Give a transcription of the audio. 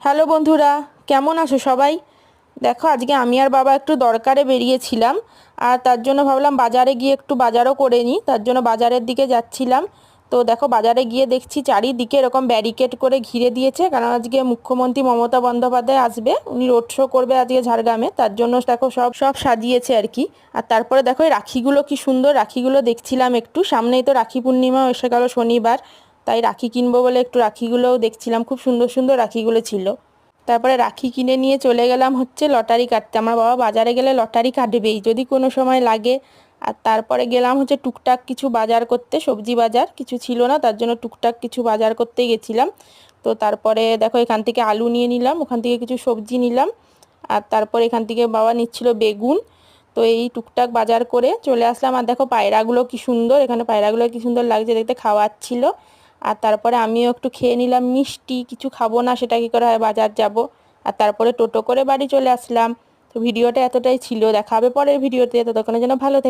Hello বন্ধুরা, কেমন আছো সবাই? দেখো, আজকে আমি আর বাবা একটু দরকারে বেরিয়েছিলাম। আর তার জন্য ভাবলাম বাজারে গিয়ে একটু বাজারও করে নিই, তার জন্য বাজারের দিকে যাচ্ছিলাম। তো দেখো, বাজারে গিয়ে দেখছি চারিদিকে এরকম ব্যারিকেড করে ঘিরে দিয়েছে, কারণ আজকে মুখ্যমন্ত্রী মমতা বন্দ্যোপাধ্যায় আসবে, উনি রোড শো করবে আজকে ঝাড়গ্রামে, তার জন্য দেখো সব সব সাজিয়েছে আর কি। আর তারপরে দেখো এই রাখিগুলো কি সুন্দর, রাখিগুলো দেখছিলাম একটু, সামনেই তো রাখি পূর্ণিমা এসে গেল শনিবার, তাই রাখি কিনবো বলে একটু রাখিগুলোও দেখছিলাম, খুব সুন্দর সুন্দর রাখিগুলো ছিল। তারপরে রাখি কিনে নিয়ে চলে গেলাম হচ্ছে লটারি কাটতে। আমার বাবা বাজারে গেলে লটারি কাটবেই যদি কোনো সময় লাগে। আর তারপরে গেলাম হচ্ছে টুকটাক কিছু বাজার করতে, সবজি বাজার কিছু ছিল না, তার জন্য টুকটাক কিছু বাজার করতে গেছিলাম। তো তারপরে দেখো এখান থেকে আলু নিয়ে নিলাম, ওখান থেকে কিছু সবজি নিলাম। আর তারপরে এখান থেকে বাবা নিচ্ছিল বেগুন। তো এই টুকটাক বাজার করে চলে আসলাম। আর দেখো পায়রাগুলো কি সুন্দর, এখানে পায়রাগুলো কি সুন্দর লাগছে দেখতে, খাওয়াচ্ছিল। আর তারপরে আমিও একটু খেয়ে নিলাম মিষ্টি, কিছু খাবো না সেটা কি করে হয়, বাজার যাব। আর তারপরে টোটো করে বাড়ি চলে আসলাম। তো ভিডিওটা এতটাই ছিল, দেখা হবে পরের ভিডিওতে, ততক্ষণের জন্য ভালো থেকো।